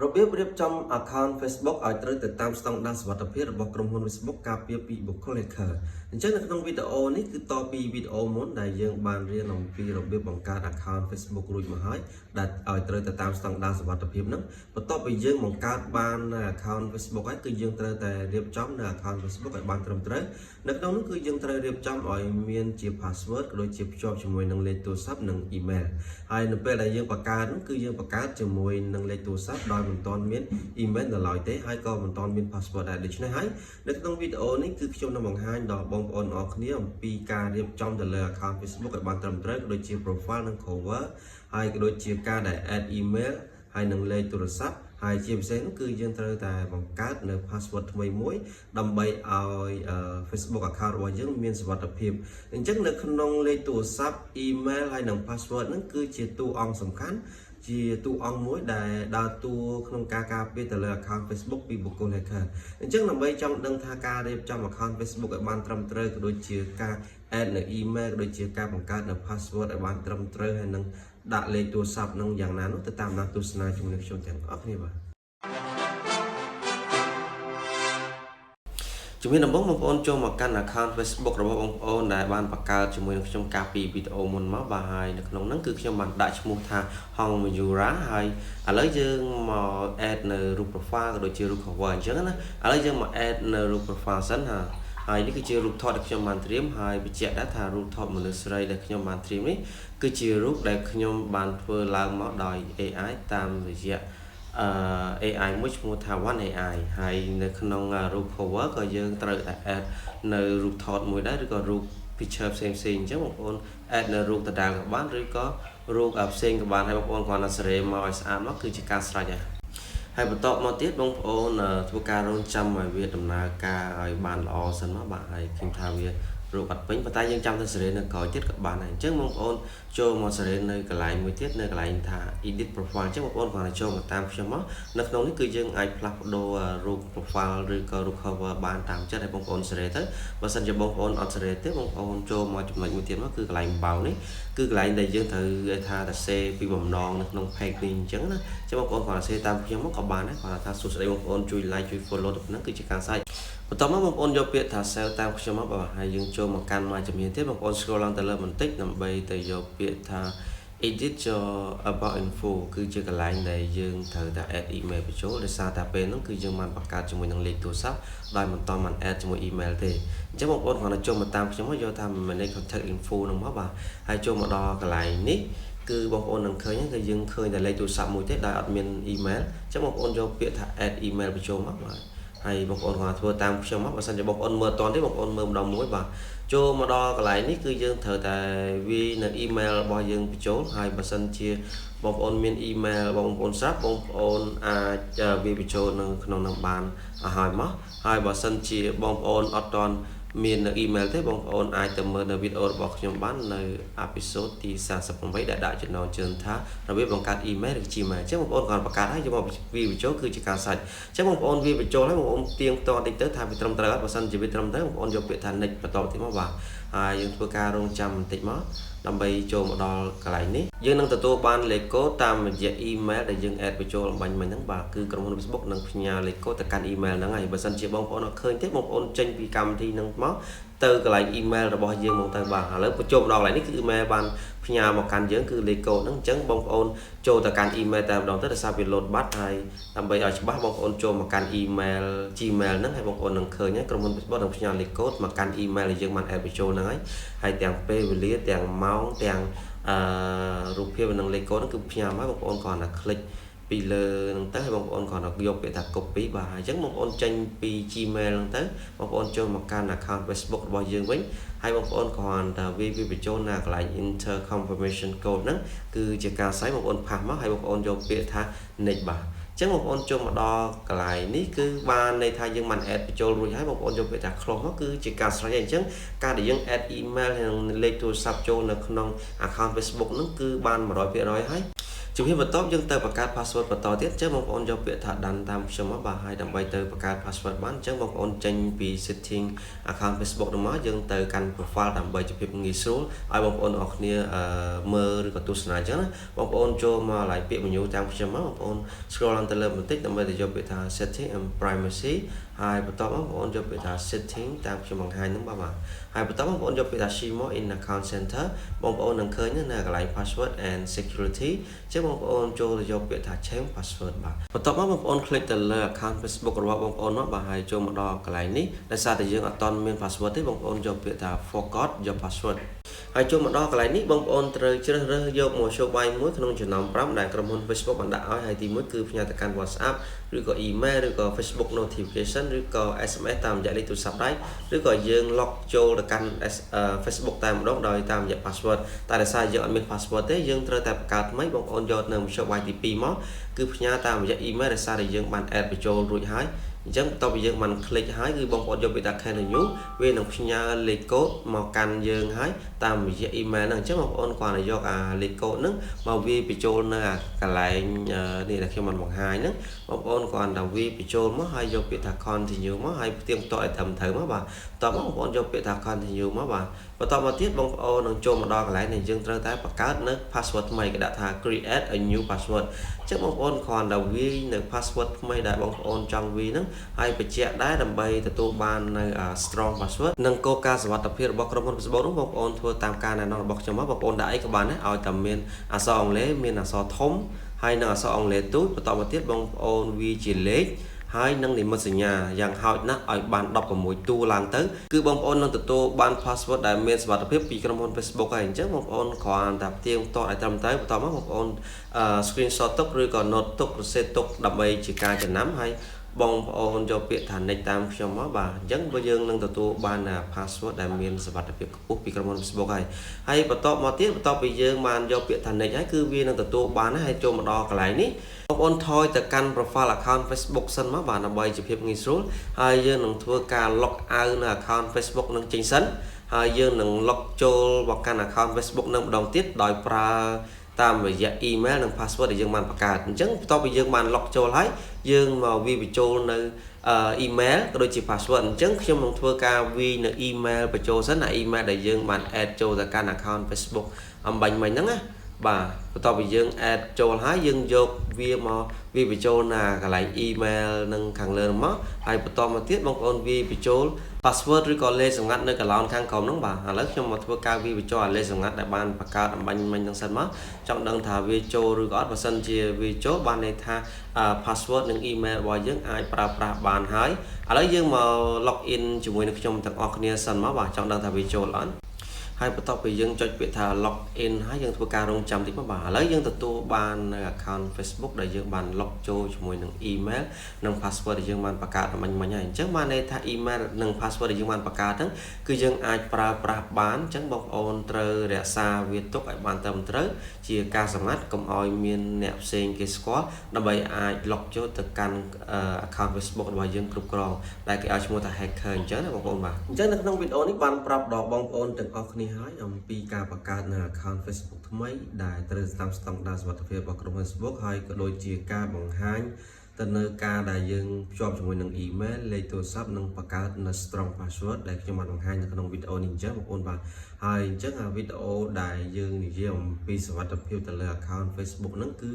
របៀបរៀបចំ account Facebook ឲ្យត្រូវទៅតាមស្តង់ដារសុវត្ថិភាពរបស់ក្រុមហ៊ុន Facebook ការពារពីបុគ្គល hacker អញ្ចឹងនៅក្នុងវីដេអូនេះគឺតពីវីដេអូមុនដែលយើងបានរៀនអំពីរបៀបបង្កើត account Facebook រួចមកហើយដែលឲ្យត្រូវទៅតាមស្តង់ដារសុវត្ថិភាពហ្នឹងបន្ទាប់ពីយើងបង្កើតបាននៅ account Facebook ហើយគឺយើងត្រូវតែរៀបចំនៅ account Facebook ឲ្យបានត្រឹមត្រូវនៅក្នុងនោះគឺយើងត្រូវរៀបចំឲ្យមានជា password ក៏ដូចជាភ្ជាប់ជាមួយនឹងលេខទូរស័ព្ទនិង email ហើយនៅពេលដែលយើងបង្កើតនោះគឺយើងបង្កើតជាមួយនឹងលេខទូរស័ព្ទដោយមិនទាន់មាន email នៅឡើយទេហើយក៏មិនទាន់មាន password ដែរដូច្នេះហើយនៅក្នុងវីដេអូនេះគឺខ្ញុំនឹងបង្ហាញដល់បងប្អូនអរគ្នាអំពីការរៀបចំទៅលើ account Facebook ឲ្យបានត្រឹមត្រូវក៏ដូចជា profile និង cover ហើយក៏ដូចជាការដែល add email ហើយនឹងលេខទូរស័ព្ទហើយជាពិសេសនោះគឺយើងត្រូវតែបង្កើតនៅ password ថ្មីមួយដើម្បីឲ្យ Facebook account របស់យើងមានសុវត្ថិភាពអញ្ចឹងនៅក្នុងលេខទូរស័ព្ទ email ហើយនិង password ហ្នឹងគឺជាតួអង្គសំខាន់ជាតួអង្គមួយដែលដើរតួក្នុងការការពារទៅលើ account Facebook ពីបុគ្គល hacker អញ្ចឹងដើម្បីចង់ដឹងថាការរៀបចំ account Facebook ឲ្យបានត្រឹមត្រូវក៏ដូចជាការ add នៅ email ក៏ដូចជាការបង្កើតនៅ password ឲ្យបានត្រឹមត្រូវហើយនឹងដាក់លេខទូរស័ព្ទនឹងយ៉ាងណានោះទៅតាមដានទស្សនាជាមួយខ្ញុំទាំងអស់គ្នាបាទជំរាបដំបូងបងប្អូនចូលមកកាន់ account Facebook របស់បងប្អូនដែលបានបង្កើតជាមួយនឹងខ្ញុំកាលពីវីដេអូមុនមកបាទហើយនៅក្នុងហ្នឹងគឺខ្ញុំបានដាក់ឈ្មោះថា Hong Mayura ហើយឥឡូវយើងមក add នៅរូប profile ក៏ដូចជារូប cover អញ្ចឹងណាឥឡូវយើងមក add នៅរូប profile សិនហើយនេះគឺជារូបថតដែលខ្ញុំបានត្រៀមហើយបញ្ជាក់ដែរថារូបថតមនុស្សស្រីដែលខ្ញុំបានត្រៀមនេះគឺជារូបដែលខ្ញុំបានធ្វើឡើងមកដោយ AI តាមរយៈAI មួយឈ្មោះថា One AI ហើយនៅក្នុងរូប cover ក៏យើងត្រូវតែ add នៅរូបថតមួយដែរឬក៏រូប picture ផ្សេងៗអញ្ចឹងបងប្អូន add នៅរូបដដែលក៏បានឬក៏រូបផ្សេងក៏បានហើយបងប្អូនគ្រាន់តែសេរីមកឲ្យស្អាតមកគឺជាការស្រេចហើយបន្តមកទៀតបងប្អូនធ្វើការរងចាំឲ្យវាដំណើរការឲ្យបានល្អសិនមកបាទហើយឃើញថាវារូបអត់ពេញប៉ុន្តែយើងចាំទៅសេរីនៅក្រោយទៀតក៏បានដែរអញ្ចឹងបងប្អូនចូលមកសេរីនៅកន្លែងមួយទៀតនៅកន្លែងថា edit profile អញ្ចឹងបងប្អូនគ្រាន់តែចូលមកតាមខ្ញុំមកនៅក្នុងនេះគឺយើងអាចផ្លាស់ប្ដូររូប profile ឬក៏រូប cover បានតាមចិត្តឲ្យបងប្អូនសេរីទៅបើសិនជាបងប្អូនអត់សេរីទេបងប្អូនចូលមកចំណុចមួយទៀតមកគឺកន្លែងaboutនេះគឺកន្លែងដែលយើងត្រូវថាតែសេពីបំណងនៅក្នុង page នេះអញ្ចឹងណាចឹងបងប្អូនគ្រាន់តែសេតាមខ្ញុំមកក៏បានដែរគ្រាន់តែថាសួស្ដីបងប្អូនជួយ like ជួយ follow ទៅហ្នឹងគឺជាការសាច់បន្ទាប់មកបងប្អូនយកពាក្យថា save តាមខ្ញុំមកបាទហើយយើងចូលមកកាន់មកជំនាញទៀតបងប្អូន scroll ឡើងទៅលើបន្តិចដើម្បីទៅយកពាក្យថា edit your about info គឺជាកន្លែងដែលយើងត្រូវតែ add email បញ្ចូលដោយសារតែពេលហ្នឹងគឺយើងបានបង្កើតជាមួយនឹងលេខទូរស័ព្ទដោយមិនតន់បាន add ជាមួយ email ទេអញ្ចឹងបងប្អូនគ្រាន់តែចូលមកតាមខ្ញុំមកយកថា manage contact info ហ្នឹងមកបាទហើយចូលមកដល់កន្លែងនេះគឺបងប្អូននឹងឃើញគឺយើងឃើញតែលេខទូរស័ព្ទមួយទេដោយអត់មាន email អញ្ចឹងបងប្អូនយកពាក្យថា add email បញ្ចូលមកបាទហើយបងប្អូនគាត់ធ្វើតាមខ្ញុំមកបើសិនជាបងប្អូនមើលអត់ទាន់ទេបងប្អូនមើលម្ដងមួយបាទចូលមកដល់កន្លែងនេះគឺយើងត្រូវតែវានៅ email របស់យើងបញ្ចូលហើយបើសិនជាបងប្អូនមាន email បងប្អូនស្រាប់បងប្អូនអាចវាបញ្ចូលនៅក្នុងនឹងបានឲ្យមកហើយបើសិនជាបងប្អូនអត់ទាន់មាននៅ email ទេបងប្អូនអាចទៅមើលនៅវីដេអូរបស់ខ្ញុំបាននៅ episode ទី48ដែលដាក់ចំណងជើងថារបៀបបង្កើត email ឬ Gmail អញ្ចឹងបងប្អូនគាត់បង្កើតហើយយកមកវាបញ្ចូលគឺជាការសាច់អញ្ចឹងបងប្អូនវាបញ្ចូលហើយបងប្អូនទៀងតតិចទៅថាវាត្រឹមត្រូវអត់បើសិនជាវាត្រឹមត្រូវបងប្អូនយកពាក្យថា next បន្តទៀតមកបាទហើយយើងធ្វើការរងចាំបន្តិចមកដើម្បីចូលមកដល់កន្លែងនេះយើងនឹងទទួលបានលេខកូដតាមរយៈ email ដែលយើង add បញ្ចូលអំបញ្ញមិញហ្នឹងបាទគឺក្រុមហ៊ុន Facebook នឹងផ្ញើលេខកូដទៅកាន់ email ហ្នឹងហើយបើសិនជាបងប្អូនអត់ឃើញទេបងប្អូនចេញពីកម្មវិធីហ្នឹងមកទៅកន្លែង email របស់យើងមកទៅបាទឥឡូវបញ្ចូលមកដល់កន្លែងនេះគឺ email បានផ្ញើមកកាន់យើងគឺលេខកូដហ្នឹងអញ្ចឹងបងប្អូនចូលទៅកាន់ email តែម្ដងទៅដោយសារវា load បាត់ហើយដើម្បីឲ្យច្បាស់បងប្អូនចូលមកកាន់ email Gmail ហ្នឹងហើយបងប្អូននឹងឃើញហើយក្រុមហ៊ុន Facebook នឹងផ្ញើលេខកូដមកកាន់ email ដែលយើងបាន add បញ្ចូលហ្នឹងហើយទាំងពេលវេលាទាំងម៉ោងទាំងរូបភាពនិងលេខកូដហ្នឹងគឺផ្ញើមកបងប្អូនគ្រាន់តែ click ពីលើហ្នឹងទៅហើយបងប្អូនគ្រាន់តែយកពាក្យថា copy បាទអញ្ចឹងបងប្អូនចេញពី Gmail ហ្នឹងទៅបងប្អូនចូលមកកាន់ account Facebook របស់យើងវិញហើយបងប្អូនគ្រាន់តែវាបញ្ចូលនៅកន្លែង enter confirmation code ហ្នឹងគឺជាការស្អីបងប្អូនផាសមកហើយបងប្អូនយកពាក្យថា next បាទអញ្ចឹងបងប្អូនចូលមកដល់កន្លែងនេះគឺបានន័យថាយើងបាន add បញ្ចូលរួចហើយបងប្អូនយកពាក្យថា close មកគឺជាការស្រេចហើយអញ្ចឹងការដែលយើង add email និងលេខទូរស័ព្ទចូលនៅក្នុង account Facebook ហ្នឹងគឺបាន 100% ហើយ ជំរាបបន្តយើងទៅបង្កើត password បន្តទៀតអញ្ចឹងបងប្អូនយកពាក្យថាដានតាមខ្ញុំមកបាទហើយដើម្បីទៅបង្កើត password បានអញ្ចឹងបងប្អូនចេញពី setting account Facebook នោះមកយើងទៅកាន់ profile ដើម្បីជាភាពងាយស្រួលឲ្យបងប្អូនអរគ្នាមើលឬក៏ទស្សនាអញ្ចឹងណាបងប្អូនចូលមកឡើយពាក្យ menu តាមខ្ញុំមកបងប្អូន scroll ឡើងទៅលើបន្តិចដើម្បីទៅយកពាក្យថា setting and privacy ហើយបន្តមកបងប្អូនយកពាក្យថា setting តាមខ្ញុំបង្ហាញហ្នឹងបាទហើយបន្តមកបងប្អូនយកពាក្យថា show more in account center បងប្អូននឹងឃើញនៅកន្លែង password and security ចឹងបងប្អូនចូលទៅយកពាក្យថា change password បាទបន្ទាប់មកបងប្អូន click ទៅលើ account Facebook របស់បងប្អូនមកបាទហើយចូលមកដល់កន្លែងនេះដោយសារតែយើងអត់ទាន់មាន password ទេបងប្អូនយកពាក្យថា forgot your password ហើយចូលមកដល់កន្លែងនេះបងប្អូនត្រូវជ្រើសរើសយកមធ្យោបាយមួយក្នុងចំណោម5ដែលក្រុមហ៊ុន Facebook បានដាក់ឲ្យហើយទី1គឺផ្ញើទៅកាន់ WhatsApp ឬក៏ email ឬក៏ Facebook notification ឬក៏ SMS តាមរយៈលេខទូរស័ព្ទដៃឬក៏យើង log ចូលទៅកាន់ Facebook តែម្ដងដោយតាមរយៈ password តែដោយសារយើងអត់មាន password ទេយើងត្រូវតែបង្កើតថ្មីបងប្អូនយកនៅមធ្យោបាយទី2មកគឺផ្ញើតាមរយៈ email ដោយសារតែយើងបាន add បញ្ចូលរួចហើយអញ្ចឹងបន្ទាប់ពីយើងបាន click ហើយគឺបងប្អូនយកពាក្យថា continue វានឹងផ្ញើលេខកូដមកកាន់យើងហើយតាមរយៈ email ហ្នឹងអញ្ចឹងបងប្អូនគ្រាន់តែយកអាលេខកូដហ្នឹងមកវាបញ្ចូលនៅអាកន្លែងនេះដែលខ្ញុំបានបង្ហាញហ្នឹងបងប្អូនគ្រាន់តែវាបញ្ចូលមកហើយយកពាក្យថា continue មកហើយផ្ទៀងផ្ទាត់ឲ្យត្រឹមត្រូវមកបាទបន្ទាប់មកបងប្អូនយកពាក្យថា continue មកបាទបន្តមកទៀតបងប្អូននឹងចូលមកដល់កន្លែងនេះយើងត្រូវតែបង្កើតនៅ password ថ្មីគេដាក់ថា create a new password អញ្ចឹងបងប្អូនគ្រាន់តែវាយនៅ password ថ្មីដែលបងប្អូនចង់វាយហ្នឹងហើយបញ្ជាក់ដែរដើម្បីទទួលបាននៅ strong password និងគោលការណ៍សុវត្ថិភាពរបស់ក្រុមហ៊ុន Facebook នោះបងប្អូនធ្វើតាមការណែនាំរបស់ខ្ញុំមកបងប្អូនដាក់អីក៏បានដែរឲ្យតែមានអក្សរអង់គ្លេសមានអក្សរធំហើយនិងអក្សរអង់គ្លេសទូចបន្តមកទៀតបងប្អូនវាជាលេខហើយនឹងនិមិត្តសញ្ញាយ៉ាងហោចណាស់ឲ្យបាន16តួឡើងទៅគឺបងប្អូននឹងទទួលបាន password ដែលមានសុវត្ថិភាពពីក្រុមហ៊ុន Facebook ហើយអញ្ចឹងបងប្អូនគ្រាន់តែផ្ទៀងផ្ទាត់ឲ្យត្រឹមត្រូវបន្តមកបងប្អូនscreenshot ទុកឬក៏ note ទុក receipt ទុកដើម្បីជាការចំណាំហើយបងប្អូនយកពាក្យថា nick តាមខ្ញុំមកបាទអញ្ចឹងបើយើងនឹងទទួលបាន password ដែលមានសុវត្ថិភាពខ្ពស់ពីក្រុមហ៊ុន Facebook ហើយបន្តមកទៀតបន្ទាប់ពីយើងបានយកពាក្យថា nick ហើយគឺវានឹងទទួលបានហើយចូលមកដល់កន្លែងនេះបងប្អូនថយទៅកាន់ profile account Facebook សិនមកបាទដើម្បីជាភាពងាយស្រួលហើយយើងនឹងធ្វើការ log out នៅ account Facebook នឹងចេញសិនហើយយើងនឹង log ចូលមកកាន់ account Facebook នឹងម្ដងទៀតដោយប្រើតាមរយៈ email និង password ដែលយើងបានបង្កើតអញ្ចឹងបន្ទាប់ពីយើងបាន log ចូលហើយយើងមកវាបញ្ចូលនៅemail ក៏ដូចជា password អញ្ចឹងខ្ញុំនឹងធ្វើការវាយនៅ email បញ្ចូលសិនណា email ដែលយើងបាន add ចូលទៅកាន់ account Facebook អំបញ្ញមិញហ្នឹងណាបាទបន្ទាប់ពីយើង add ចូលហើយយើងយកវាមកវាបញ្ចូលនៅកន្លែង email នឹងខាងលើមកហើយបន្តមកទៀតបងប្អូនវាបញ្ចូល password ឬក៏លេខសម្ងាត់នៅកន្លោនខាងក្រោមហ្នឹងបាទឥឡូវខ្ញុំមកធ្វើការវាបញ្ចូលលេខសម្ងាត់ដែលបានបង្កើតអំបញ្ញមិញហ្នឹងសិនមកចង់ដឹងថាវាចូលឬក៏អត់បើសិនជាវាចូលបានន័យថា password និង email របស់យើងអាចប្រើប្រាស់បានហើយឥឡូវយើងមក log in ជាមួយនឹងខ្ញុំទាំងអស់គ្នាសិនមកបាទចង់ដឹងថាវាចូលអត់ហើយបន្ទាប់ពីយើងចុចពាក្យថា log in ហើយយើងធ្វើការរងចាំតិចមកបាទឥឡូវយើងទទួលបាននៅ account Facebook ដែលយើងបាន log ចូលជាមួយនឹង email និង password ដែលយើងបានបង្កើតមិញហើយអញ្ចឹងបានន័យថា email និង password ដែលយើងបានបង្កើតហ្នឹងគឺយើងអាចប្រើប្រាស់បានអញ្ចឹងបងប្អូនត្រូវរក្សាវាទុកឲ្យបានត្រឹមត្រូវជាការសម្ងាត់កុំឲ្យមានអ្នកផ្សេងគេស្គាល់ដើម្បីអាច log ចូលទៅកាន់ account Facebook របស់យើងគ្រប់គ្រងដែលគេឲ្យឈ្មោះថា hacker អញ្ចឹងណាបងប្អូនបាទអញ្ចឹងនៅក្នុងវីដេអូនេះបានប្រាប់ដល់បងប្អូនទាំងអស់គ្នាហើយអំពីការបង្កើតនៅ account Facebook ថ្មីដែលត្រូវតាមស្តង់ដារសុវត្ថិភាពរបស់ក្រុមហ៊ុន Facebook ហើយក៏ដូចជាការបង្ហាញទៅនៅការដែលយើងភ្ជាប់ជាមួយនឹង email លេខទូរស័ព្ទនិងបង្កើតនៅ strong password ដែលខ្ញុំបានបង្ហាញនៅក្នុងវីដេអូនេះអញ្ចឹងបងប្អូនបាទហើយអញ្ចឹងវីដេអូដែលយើងនិយាយអំពីសុវត្ថិភាពទៅលើ account Facebook ហ្នឹងគឺ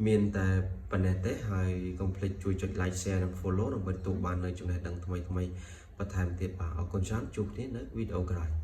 មានតែប៉ុណ្ណេះទេហើយកុំភ្លេចជួយចុច like share និង follow ដើម្បីទទួលបាននៅចំណេះដឹងថ្មីៗបន្ថែមទៀតបាទអរគុណច្រើនជួបគ្នានៅវីដេអូក្រោយ